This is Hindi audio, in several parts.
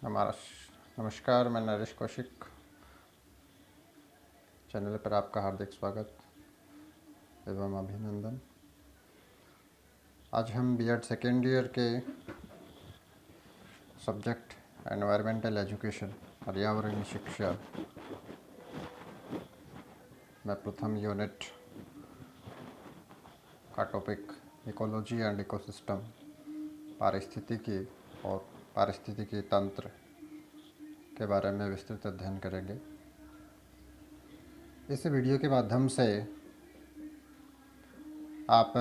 हमारा नमस्कार। मैं नरेश कौशिक, चैनल पर आपका हार्दिक स्वागत एवं अभिनंदन। आज हम बीएड सेकेंड ईयर के सब्जेक्ट एनवायरमेंटल एजुकेशन पर्यावरणीय शिक्षा में प्रथम यूनिट का टॉपिक इकोलॉजी एंड इकोसिस्टम, पारिस्थितिकी और पारिस्थितिकी तंत्र के बारे में विस्तृत अध्ययन करेंगे। इस वीडियो के माध्यम से आप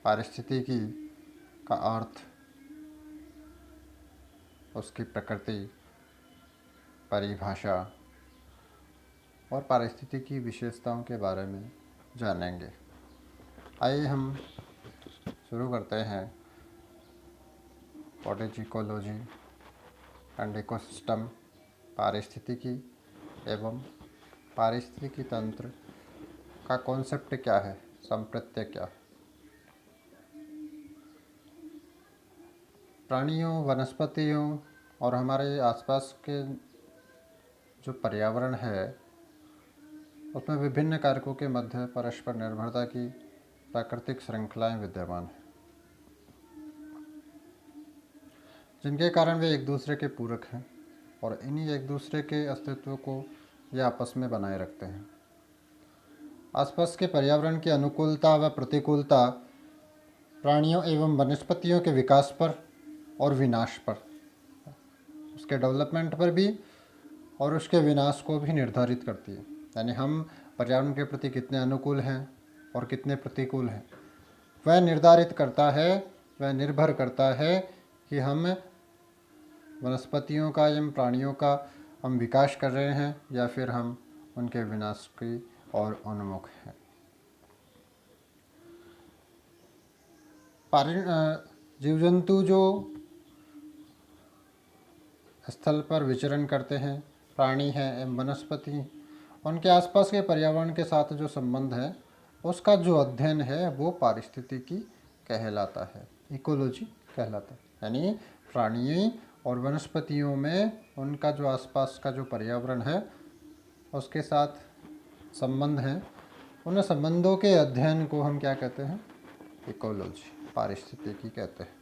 पारिस्थितिकी का अर्थ, उसकी प्रकृति, परिभाषा और पारिस्थितिकी विशेषताओं के बारे में जानेंगे। आइए हम शुरू करते हैं। What is ecology and ecosystem, पारिस्थितिकी एवं पारिस्थितिकी तंत्र का कॉन्सेप्ट क्या है, संप्रत्यय क्या है। प्राणियों, वनस्पतियों और हमारे आसपास के जो पर्यावरण है उसमें विभिन्न कारकों के मध्य परस्पर निर्भरता की प्राकृतिक श्रृंखलाएं विद्यमान हैं, जिनके कारण वे एक दूसरे के पूरक हैं और इन्हीं एक दूसरे के अस्तित्व को ये आपस में बनाए रखते हैं। आसपास के पर्यावरण की अनुकूलता व प्रतिकूलता प्राणियों एवं वनस्पतियों के विकास पर और विनाश पर, उसके डेवलपमेंट पर भी और उसके विनाश को भी निर्धारित करती है। यानी हम पर्यावरण के प्रति कितने अनुकूल हैं और कितने प्रतिकूल हैं, वह निर्धारित करता है, वह निर्भर करता है कि हम वनस्पतियों का एवं प्राणियों का हम विकास कर रहे हैं या फिर हम उनके विनाश की ओर उन्मुख हैं। जीव जंतु जो स्थल पर विचरण करते हैं, प्राणी हैं एवं वनस्पति, उनके आसपास के पर्यावरण के साथ जो संबंध है उसका जो अध्ययन है वो पारिस्थितिकी कहलाता है, इकोलॉजी कहलाता है। यानी प्राणियों और वनस्पतियों में उनका जो आसपास का जो पर्यावरण है उसके साथ संबंध है, उन संबंधों के अध्ययन को हम क्या कहते हैं, इकोलॉजी, पारिस्थितिकी कहते हैं।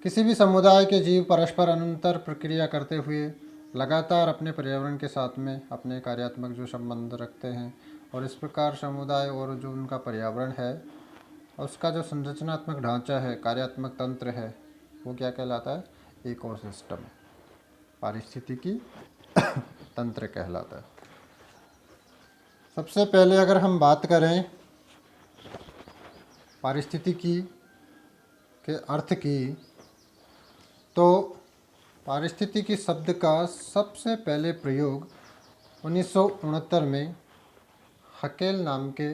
किसी भी समुदाय के जीव परस्पर अंतर प्रक्रिया करते हुए लगातार अपने पर्यावरण के साथ में अपने कार्यात्मक जो संबंध रखते हैं और इस प्रकार समुदाय और जो उनका पर्यावरण है उसका जो संरचनात्मक ढांचा है, कार्यात्मक तंत्र है, वो क्या कहलाता है, इकोसिस्टम, पारिस्थितिकी तंत्र कहलाता है। सबसे पहले अगर हम बात करें पारिस्थितिकी के अर्थ की, तो पारिस्थितिकी शब्द का सबसे पहले प्रयोग 1969 में हकेल नाम के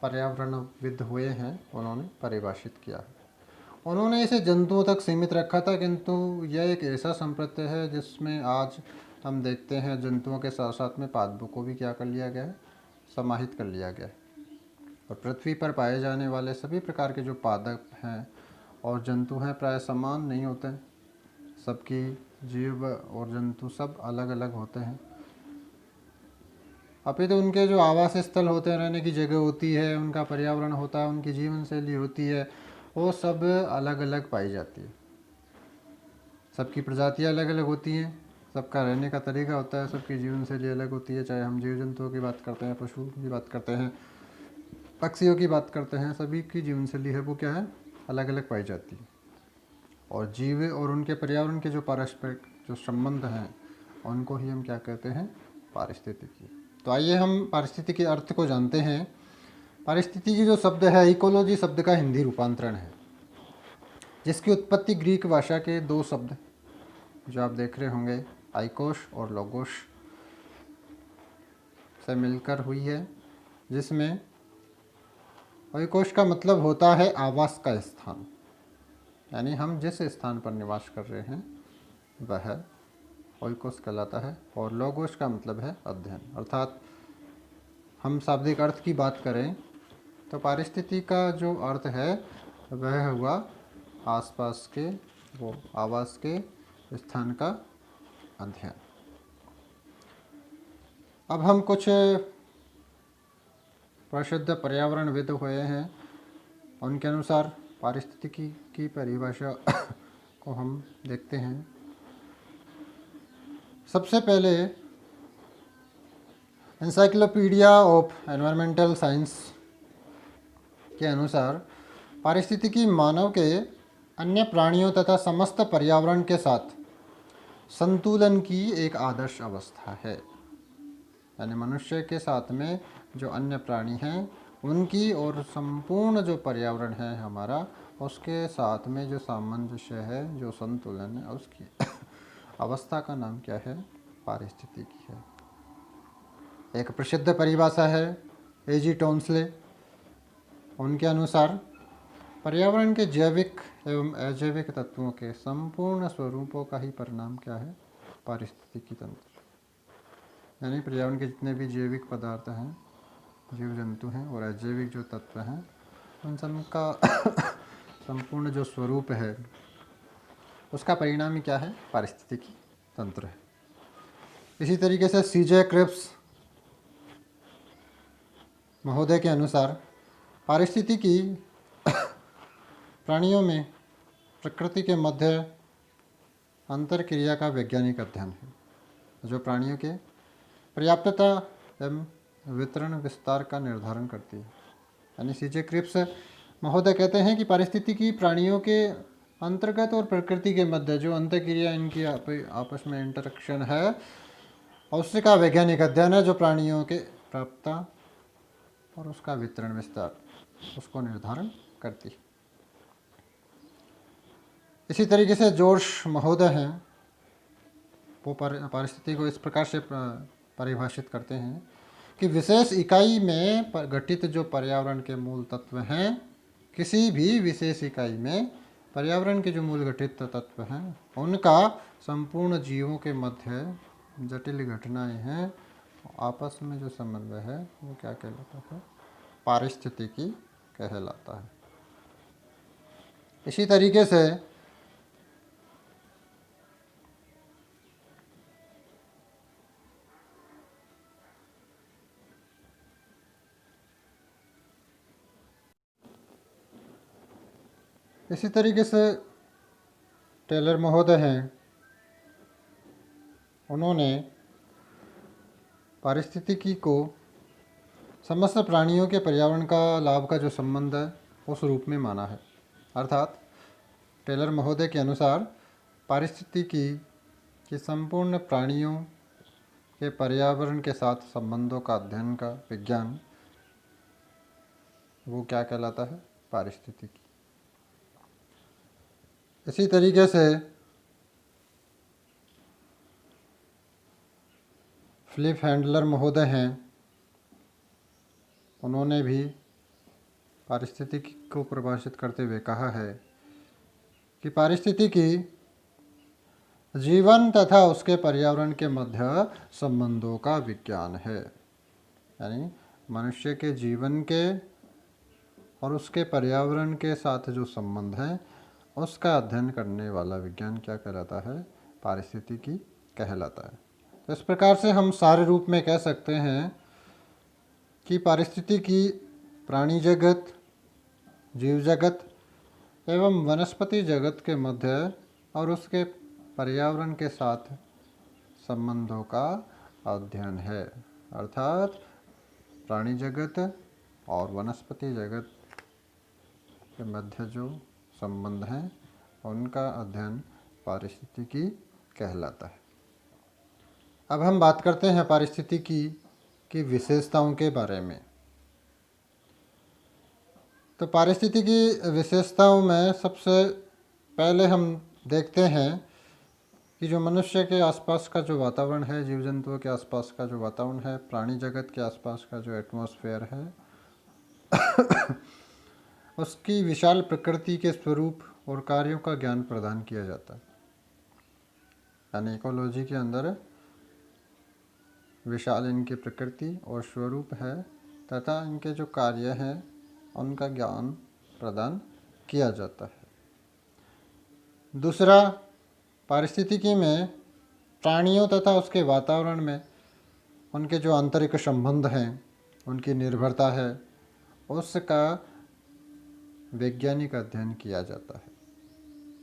पर्यावरणविद हुए हैं, उन्होंने परिभाषित किया है। उन्होंने इसे जंतुओं तक सीमित रखा था, किंतु यह एक ऐसा संप्रत्यय है जिसमें आज हम देखते हैं जंतुओं के साथ साथ में पादपों को भी क्या कर लिया गया है, समाहित कर लिया गया है। और पृथ्वी पर पाए जाने वाले सभी प्रकार के जो पादप हैं और जंतु हैं प्राय समान नहीं होते हैं, सबकी जीव और जंतु सब अलग अलग होते हैं। अपितु उनके जो आवास स्थल होते हैं, रहने की जगह होती है, उनका पर्यावरण होता है, उनकी जीवन शैली होती है, वो सब अलग अलग पाई जाती है। सबकी प्रजातियाँ अलग अलग होती हैं, सबका रहने का तरीका होता है, सबकी जीवन शैली अलग होती है। चाहे हम जीव जंतुओं की बात करते हैं, पशु की बात करते हैं, पक्षियों की बात करते हैं, सभी की जीवन शैली है वो क्या है, अलग अलग पाई जाती है। और जीव और उनके पर्यावरण के जो पारस्परिक जो संबंध हैं उनको ही हम क्या कहते हैं, पारिस्थितिकी। तो आइए हम पारिस्थितिकी के अर्थ को जानते हैं। पारिस्थितिकी जो शब्द है, इकोलॉजी शब्द का हिंदी रूपांतरण है, जिसकी उत्पत्ति ग्रीक भाषा के दो शब्द जो आप देख रहे होंगे, आइकोश और लोगोश, से मिलकर हुई है, जिसमें आइकोश का मतलब होता है आवास का स्थान, यानी हम जिस स्थान पर निवास कर रहे हैं वह ओइकोस कहलाता है। और लोगोस का मतलब है अध्ययन, अर्थात हम शाब्दिक अर्थ की बात करें तो पारिस्थितिकी का जो अर्थ है वह हुआ आसपास के वो आवास के स्थान का अध्ययन। अब हम कुछ प्रसिद्ध पर्यावरणविद हुए हैं, उनके अनुसार पारिस्थितिकी की परिभाषा को हम देखते हैं। सबसे पहले एनसाइक्लोपीडिया ऑफ एनवायरमेंटल साइंस के अनुसार पारिस्थितिकी मानव के अन्य प्राणियों तथा समस्त पर्यावरण के साथ संतुलन की एक आदर्श अवस्था है। यानी मनुष्य के साथ में जो अन्य प्राणी हैं उनकी और संपूर्ण जो पर्यावरण है हमारा, उसके साथ में जो सामंजस्य है, जो संतुलन है, उसकी अवस्था का नाम क्या है? पारिस्थितिकी है। एक प्रसिद्ध परिभाषा है एजी टोन्सले, उनके अनुसार पर्यावरण के जैविक एवं अजैविक तत्वों के संपूर्ण स्वरूपों का ही परिणाम क्या है? पारिस्थितिकी तंत्र। यानी पर्यावरण के जितने भी जैविक पदार्थ हैं, जीव जंतु हैं और अजैविक जो तत्व हैं, उन सबका संपूर्ण जो स्वरूप है उसका परिणाम ही क्या है? पारिस्थितिकी तंत्र है। इसी तरीके से सीजे क्रिप्स महोदय के अनुसार पारिस्थितिकी प्राणियों में प्रकृति के मध्य अंतर क्रिया का वैज्ञानिक अध्ययन है, जो प्राणियों के पर्याप्तता एवं वितरण विस्तार का निर्धारण करती है। यानी सीजे क्रिप्स महोदय कहते हैं कि पारिस्थितिकी प्राणियों के अंतर्गत और प्रकृति के मध्य जो अंतर क्रिया इनकी आपस में इंटरेक्शन है, उसका वैज्ञानिक अध्ययन है, जो प्राणियों के प्राप्तता और उसका वितरण विस्तार उसको निर्धारण करती है। इसी तरीके से जॉर्ज महोदय हैं, वो पारिस्थितिकी को इस प्रकार से परिभाषित करते हैं कि विशेष इकाई में गठित जो पर्यावरण के मूल तत्व हैं, किसी भी विशेष इकाई में पर्यावरण के जो मूल गठित तत्व हैं उनका संपूर्ण जीवों के मध्य जटिल घटनाएं हैं, आपस में जो समन्वय है वो क्या कहलाता है? पारिस्थितिकी कहलाता है। इसी तरीके से टेलर महोदय हैं, उन्होंने पारिस्थितिकी को समस्त प्राणियों के पर्यावरण का लाभ का जो संबंध है उस रूप में माना है। अर्थात टेलर महोदय के अनुसार पारिस्थितिकी की संपूर्ण प्राणियों के पर्यावरण के साथ संबंधों का अध्ययन का विज्ञान, वो क्या कहलाता है? पारिस्थितिकी। इसी तरीके से फिलिप हैंडलर महोदय हैं, उन्होंने भी पारिस्थितिकी को परिभाषित करते हुए कहा है कि पारिस्थितिकी जीवन तथा उसके पर्यावरण के मध्य संबंधों का विज्ञान है। यानी मनुष्य के जीवन के और उसके पर्यावरण के साथ जो संबंध है उसका अध्ययन करने वाला विज्ञान क्या कहलाता है? पारिस्थितिकी कहलाता है। तो इस प्रकार से हम सारे रूप में कह सकते हैं कि पारिस्थितिकी प्राणी जगत, जीव जगत एवं वनस्पति जगत के मध्य और उसके पर्यावरण के साथ संबंधों का अध्ययन है। अर्थात प्राणी जगत और वनस्पति जगत के मध्य जो संबंध हैं उनका अध्ययन पारिस्थितिकी कहलाता है। अब हम बात करते हैं पारिस्थितिकी की विशेषताओं के बारे में। तो पारिस्थितिकी विशेषताओं में सबसे पहले हम देखते हैं कि जो मनुष्य के आसपास का जो वातावरण है, जीव जंतुओं के आसपास का जो वातावरण है, प्राणी जगत के आसपास का जो एटमॉस्फेयर है उसकी विशाल प्रकृति के स्वरूप और कार्यों का ज्ञान प्रदान किया जाता है। यानी इकोलॉजी के अंदर विशाल इनकी प्रकृति और स्वरूप है तथा इनके जो कार्य हैं उनका ज्ञान प्रदान किया जाता है। दूसरा, पारिस्थितिकी में प्राणियों तथा उसके वातावरण में उनके जो आंतरिक संबंध हैं, उनकी निर्भरता है, उसका वैज्ञानिक अध्ययन किया जाता है।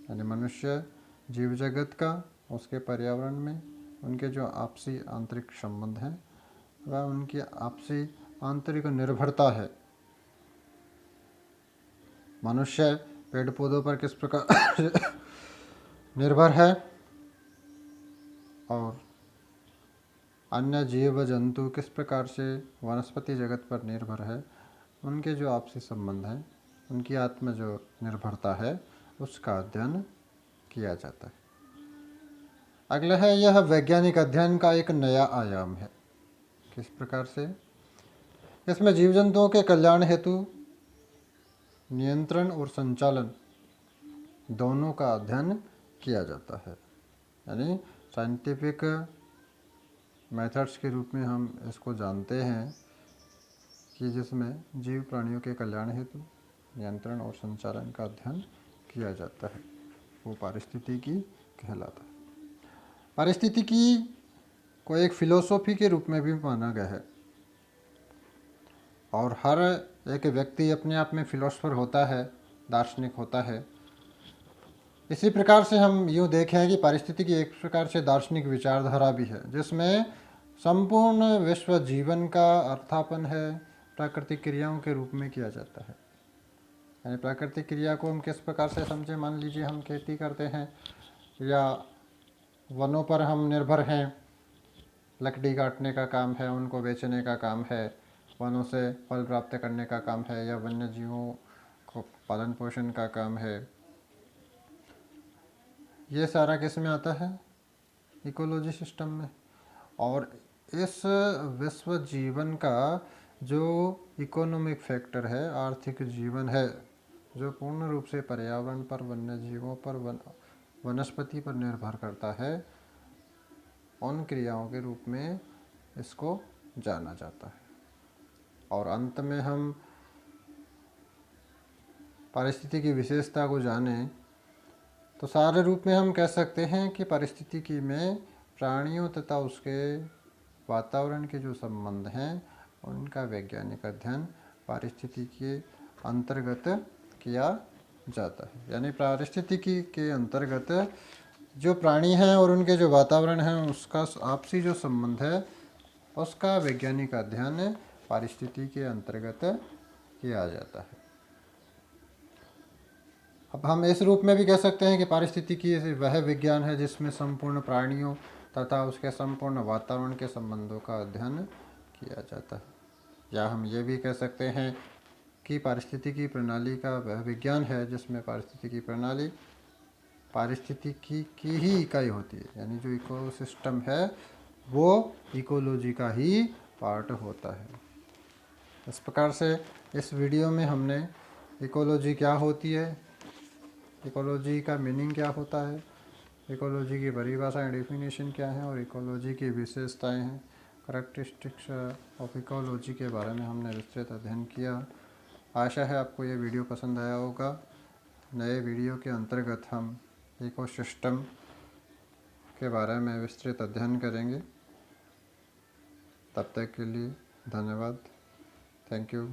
यानी मनुष्य जीव जगत का, उसके पर्यावरण में उनके जो आपसी आंतरिक संबंध हैं वह उनकी आपसी आंतरिक निर्भरता है। मनुष्य पेड़ पौधों पर किस प्रकार निर्भर है और अन्य जीव जंतु किस प्रकार से वनस्पति जगत पर निर्भर है, उनके जो आपसी संबंध हैं, उनकी आत्म जो निर्भरता है, उसका अध्ययन किया जाता है। अगला है, यह वैज्ञानिक अध्ययन का एक नया आयाम है। किस प्रकार से? इसमें जीव जंतुओं के कल्याण हेतु नियंत्रण और संचालन दोनों का अध्ययन किया जाता है। यानी साइंटिफिक मेथड्स के रूप में हम इसको जानते हैं कि जिसमें जीव प्राणियों के कल्याण हेतु नियंत्रण और संचालन का अध्ययन किया जाता है, वो पारिस्थितिकी कहलाता है। पारिस्थितिकी को एक फिलोसॉफी के रूप में भी माना गया है और हर एक व्यक्ति अपने आप में फिलोसफर होता है, दार्शनिक होता है। इसी प्रकार से हम यूँ देखें कि पारिस्थितिकी एक प्रकार से दार्शनिक विचारधारा भी है, जिसमें संपूर्ण विश्व जीवन का अर्थापन है प्राकृतिक क्रियाओं के रूप में किया जाता है। यानी प्राकृतिक क्रिया को हम किस प्रकार से समझें? मान लीजिए हम खेती करते हैं या वनों पर हम निर्भर हैं, लकड़ी काटने का काम है, उनको बेचने का काम है, वनों से फल प्राप्त करने का काम है, या वन्य जीवों को पालन पोषण का काम है। ये सारा किस में आता है? इकोलॉजी सिस्टम में। और इस विश्व जीवन का जो इकोनॉमिक फैक्टर है, आर्थिक जीवन है, जो पूर्ण रूप से पर्यावरण पर, वन्य जीवों पर, वनस्पति पर निर्भर करता है, उन क्रियाओं के रूप में इसको जाना जाता है। और अंत में हम पारिस्थितिकी की विशेषता को जानें तो सारे रूप में हम कह सकते हैं कि पारिस्थितिकी में प्राणियों तथा उसके वातावरण के जो संबंध हैं, उनका वैज्ञानिक अध्ययन पारिस्थितिकी के अंतर्गत किया जाता है। यानी पारिस्थितिकी के अंतर्गत जो प्राणी हैं और उनके जो वातावरण हैं, उसका आपसी जो संबंध है, उसका वैज्ञानिक अध्ययन पारिस्थितिकी के अंतर्गत किया जाता है। अब हम इस रूप में भी कह सकते हैं कि पारिस्थितिकी वह विज्ञान है जिसमें संपूर्ण प्राणियों तथा उसके संपूर्ण वातावरण के संबंधों का अध्ययन किया जाता है। या हम ये भी कह सकते हैं कि पारिस्थितिकी प्रणाली का वह विज्ञान है जिसमें पारिस्थितिकी प्रणाली पारिस्थितिकी की ही इकाई होती है। यानी जो इकोसिस्टम है वो इकोलॉजी का ही पार्ट होता है। इस प्रकार से इस वीडियो में हमने इकोलॉजी क्या होती है, इकोलॉजी का मीनिंग क्या होता है, इकोलॉजी की परिभाषा डेफिनेशन क्या है और इकोलॉजी की विशेषताएं हैं, करैक्टरिस्टिक्स ऑफ इकोलॉजी के बारे में हमने विस्तृत अध्ययन किया। आशा है आपको ये वीडियो पसंद आया होगा। नए वीडियो के अंतर्गत हम इकोसिस्टम के बारे में विस्तृत अध्ययन करेंगे। तब तक के लिए धन्यवाद। Thank you.